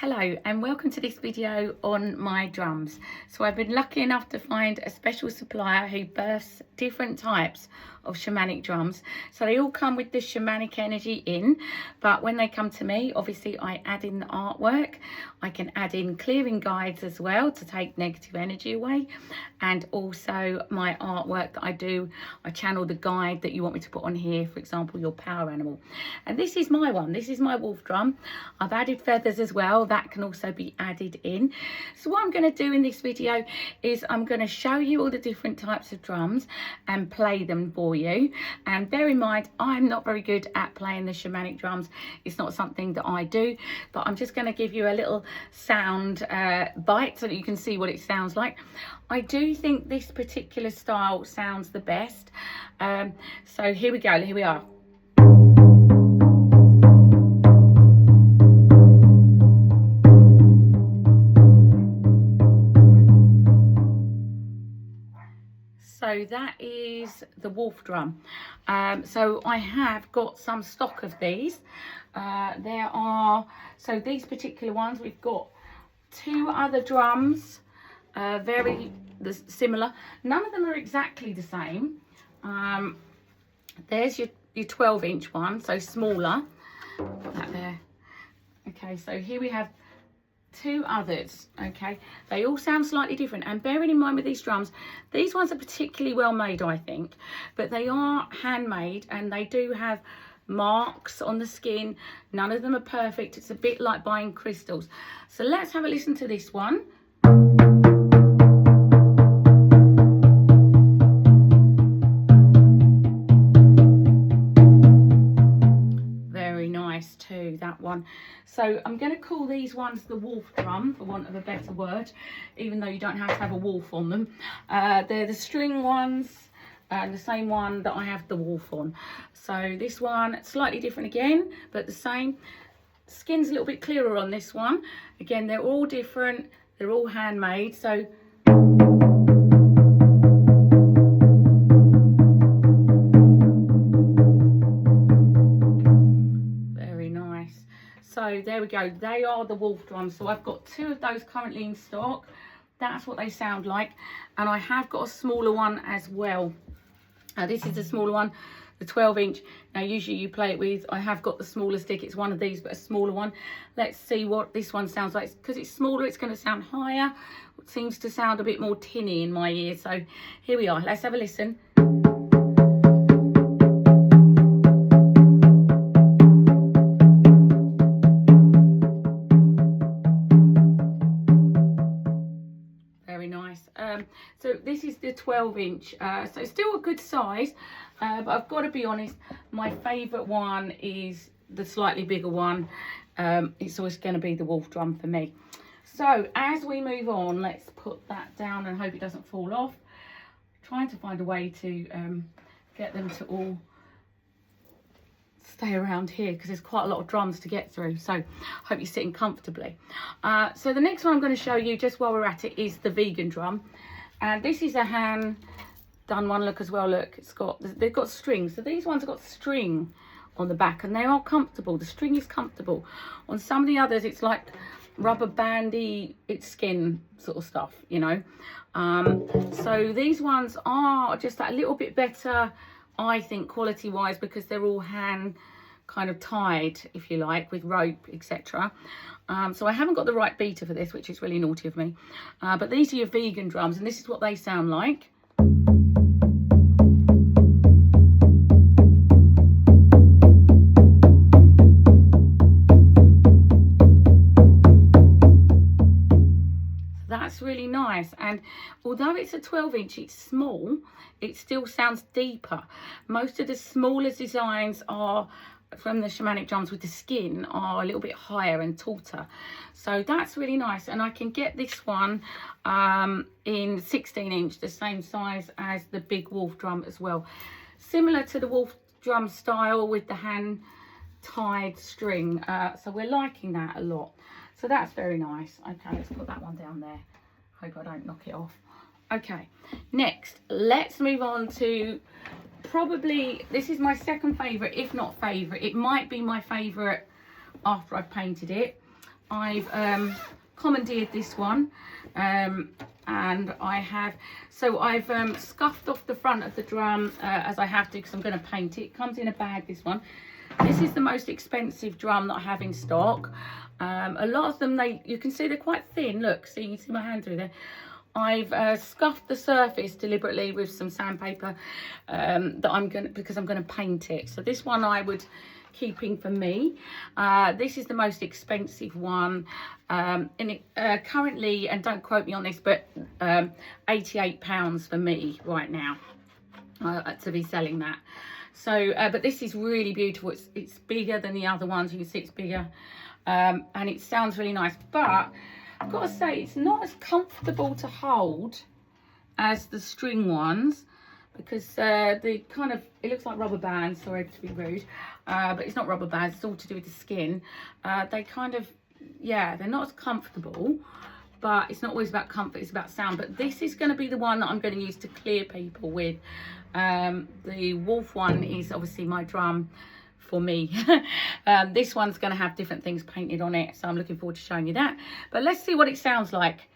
Hello and welcome to this video on my drums. So I've been lucky enough to find a special supplier who bursts different types of shamanic drums. So they all come with the shamanic energy in, but when they come to me, obviously I add in the artwork. I can add in clearing guides as well to take negative energy away, and also my artwork that I do, I channel the guide that you want me to put on here, for example your power animal. And this is my one, this is my wolf drum. I've added feathers as well, that can also be added in. So what I'm going to do in this video is I'm going to show you all the different types of drums and play them for you. And bear in mind, I'm not very good at playing the shamanic drums. It's not something that I do, but I'm just going to give you a little sound bite so that you can see what it sounds like. I do think this particular style sounds the best. So here we go, here we are. So that is the wolf drum. So I have got some stock of these. So these particular ones, we've got two other drums, very similar. None of them are exactly the same. There's your 12-inch one, so smaller. Put that there. Okay, so here we have two others. Okay, they all sound slightly different, and bearing in mind with these drums, these ones are particularly well made, I think, but they are handmade and they do have marks on the skin. None of them are perfect. It's a bit like buying crystals. So let's have a listen to this one. Too, that one. So I'm going to call these ones the wolf drum, for want of a better word, even though you don't have to have a wolf on them. They're the string ones, and the same one that I have the wolf on. So this one slightly different again, but the same. Skin's a little bit clearer on this one. Again, they're all different, they're all handmade. So so there we go, they are the wolf drums. So I've got two of those currently in stock. That's what they sound like. And I have got a smaller one as well. This is the smaller one, the 12-inch. Now usually you play it with, I have got the smaller stick, it's one of these but a smaller one. Let's see what this one sounds like. Because it's smaller, it's going to sound higher. It seems to sound a bit more tinny in my ear. So here we are, let's have a listen. So this is the 12-inch, so it's still a good size, but I've got to be honest, my favourite one is the slightly bigger one. It's always going to be the wolf drum for me. So as we move on, let's put that down and hope it doesn't fall off. I'm trying to find a way to get them to all stay around here because there's quite a lot of drums to get through, so hope you're sitting comfortably. So the next one I'm going to show you just while we're at it is the vegan drum, and this is a hand done one. Look as well, look, they've got strings. So these ones have got string on the back and they are comfortable. The string is comfortable. On some of the others it's like rubber bandy, it's skin sort of stuff, you know. So these ones are just that little bit better, I think, quality wise, because they're all hand kind of tied, if you like, with rope, etc. So I haven't got the right beater for this, which is really naughty of me, but these are your vegan drums and this is what they sound like. That's really nice, and although it's a 12-inch, it's small, it still sounds deeper. Most of the smaller designs are from the shamanic drums with the skin are a little bit higher and taller, so that's really nice. And I can get this one in 16-inch, the same size as the big wolf drum as well, similar to the wolf drum style with the hand tied string. So we're liking that a lot, so that's very nice. Okay, let's put that one down there. Hope I don't knock it off. Okay, next let's move on to probably, this is my second favourite, if not favourite. It might be my favourite after I've painted it. I've commandeered this one, and I have, so I've scuffed off the front of the drum as I have to, because I'm going to paint it. It comes in a bag, this one. This is the most expensive drum that I have in stock. A lot of them, you can see they're quite thin. Look, see, you can see my hand through there. I've scuffed the surface deliberately with some sandpaper because I'm going to paint it. So this one I would keeping for me. This is the most expensive one, and it currently, and don't quote me on this, but £88 for me right now to be selling that. So but this is really beautiful. It's bigger than the other ones. You can see it's bigger, and it sounds really nice, but I've got to say it's not as comfortable to hold as the string ones, because the kind of, it looks like rubber bands, sorry to be rude, but it's not rubber bands, it's all to do with the skin. They kind of, yeah, they're not as comfortable, but it's not always about comfort, it's about sound. But this is going to be the one that I'm going to use to clear people with. The wolf one is obviously my drum for me. This one's going to have different things painted on it, so I'm looking forward to showing you that. But let's see what it sounds like.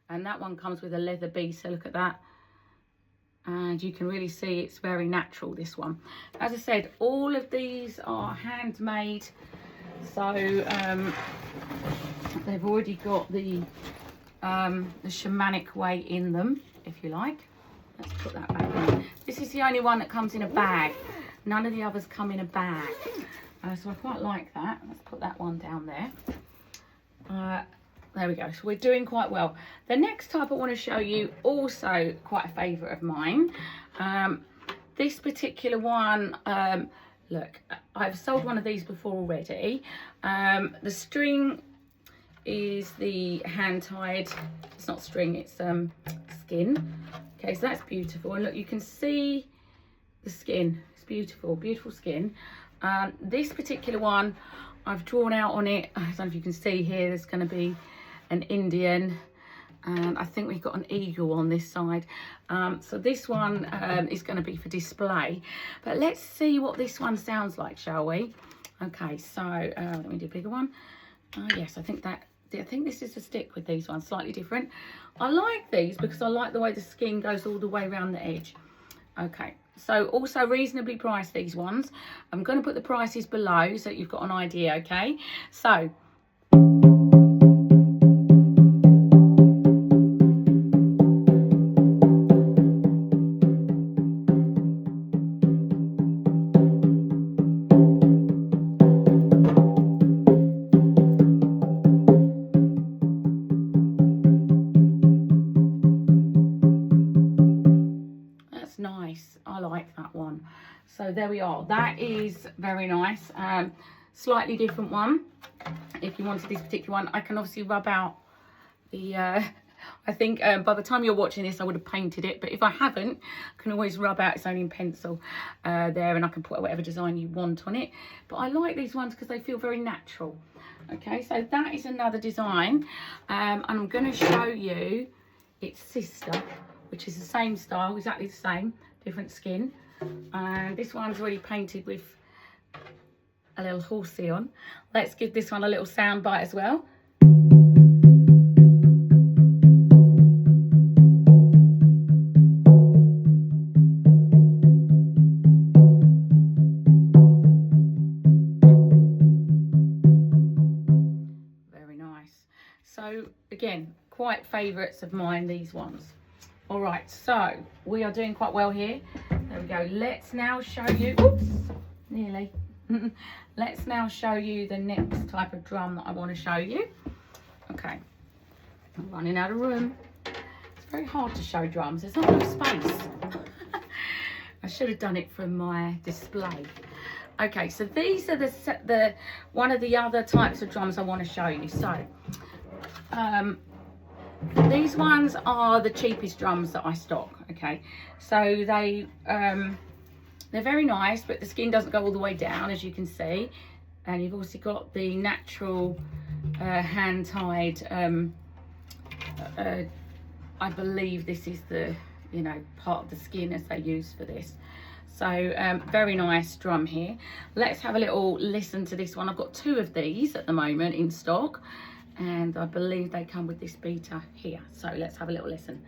And that one comes with a leather bee, so look at that, and you can really see it's very natural, this one. As I said, all of these are handmade, so they've already got the shamanic way in them, if you like. Let's put that back in. This is the only one that comes in a bag. None of the others come in a bag, so I quite like that. Let's put that one down there. There we go, so we're doing quite well. The next type I want to show you, also quite a favourite of mine. This particular one, look, I've sold one of these before already. The string is the hand-tied, it's not string, it's skin. Okay, so that's beautiful, and look, you can see the skin. It's beautiful, beautiful skin. This particular one, I've drawn out on it, I don't know if you can see here, there's going to be an Indian, and I think we've got an eagle on this side. So this one is going to be for display, but let's see what this one sounds like, shall we? Okay, so let me do a bigger one. Yes, I think this is a stick with these ones, slightly different. I like these because I like the way the skin goes all the way around the edge. Okay, so also reasonably priced, these ones. I'm going to put the prices below so that you've got an idea. Okay, so nice, I like that one. So there we are, that is very nice. Slightly different one. If you wanted this particular one, I can obviously rub out the I think by the time you're watching this I would have painted it, but if I haven't, I can always rub out its own in pencil there, and I can put whatever design you want on it. But I like these ones because they feel very natural. Okay, so that is another design, and I'm going to show you its sister, which is the same style, exactly the same, different skin. And this one's already painted with a little horsey on. Let's give this one a little sound bite as well. Very nice. So again, quite favourites of mine, these ones. All right, so we are doing quite well here. There we go. Let's now show you, oops, nearly. Let's now show you the next type of drum that I want to show you. Okay, I'm running out of room. It's very hard to show drums. There's not enough space. I should have done it from my display. Okay, so these are the one of the other types of drums I want to show you. So, these ones are the cheapest drums that I stock. Okay, so they're very nice, but the skin doesn't go all the way down, as you can see, and you've also got the natural hand-tied I believe this is the, you know, part of the skin as they use for this. So very nice drum here. Let's have a little listen to this one. I've got 2 of these at the moment in stock, and I believe they come with this beater here. So let's have a little listen.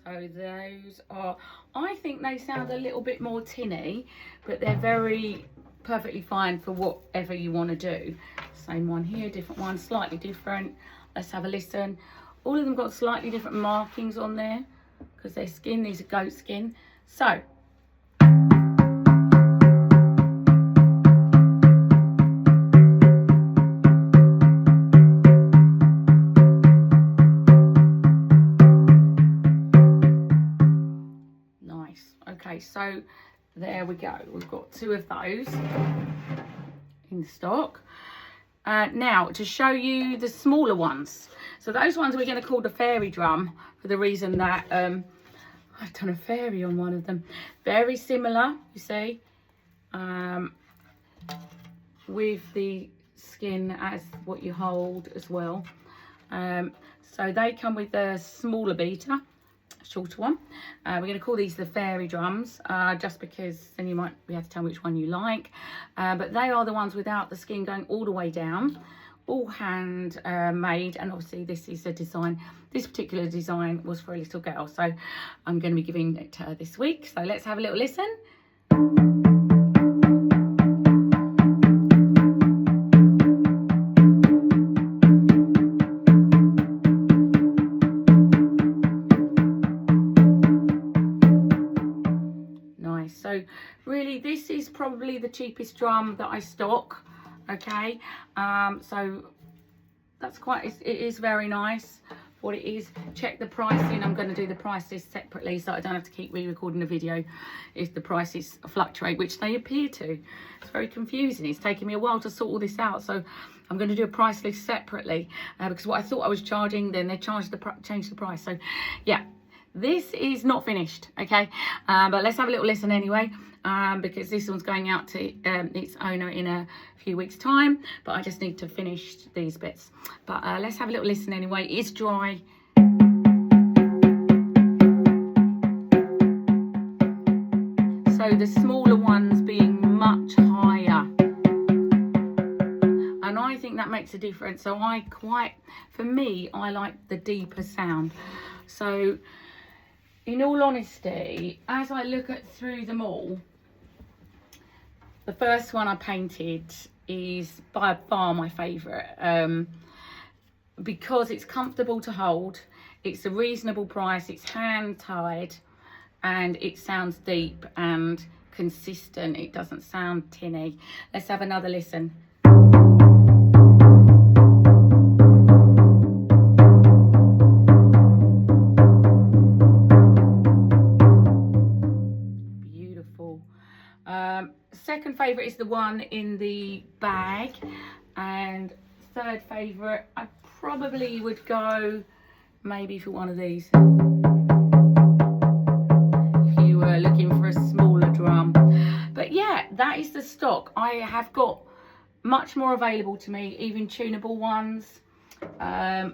So those are, I think they sound a little bit more tinny, but they're very perfectly fine for whatever you want to do. Same one here, different one, slightly different. Let's have a listen. All of them got slightly different markings on there because they're skin. These are goat skin. So nice. Okay, so there we go. We've got 2 of those in stock. Now to show you the smaller ones. So those ones we're going to call the fairy drum for the reason that I've done a fairy on one of them. Very similar, you see, with the skin as what you hold as well. So they come with a smaller beater, shorter one. We're going to call these the fairy drums, just because then you might be able to tell which one you like. But they are the ones without the skin going all the way down, all hand made. And obviously this is a design, this particular design was for a little girl, so I'm going to be giving it to her this week. So let's have a little listen. So really this is probably the cheapest drum that I stock. Okay, so that's quite, it is very nice what it is. Check the pricing. I'm going to do the prices separately so I don't have to keep re-recording the video if the prices fluctuate, which they appear to. It's very confusing. It's taken me a while to sort all this out, so I'm going to do a price list separately because what I thought I was charging, then they changed the price. So yeah, this is not finished, okay, but let's have a little listen anyway, because this one's going out to its owner in a few weeks time, but I just need to finish these bits. But let's have a little listen anyway. It's dry. So the smaller ones being much higher, and I think that makes a difference. So for me, I like the deeper sound. So in all honesty, as I look through them all, the first one I painted is by far my favourite, because it's comfortable to hold, it's a reasonable price, it's hand tied, and it sounds deep and consistent. It doesn't sound tinny. Let's have another listen. Second favourite is the one in the bag, and third favourite I probably would go maybe for one of these if you were looking for a smaller drum. But yeah, that is the stock. I have got much more available to me, even tunable ones,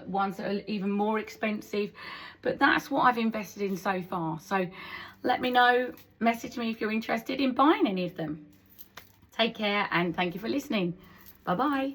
ones that are even more expensive, but that's what I've invested in so far. So let me know, message me if you're interested in buying any of them. Take care and thank you for listening. Bye bye.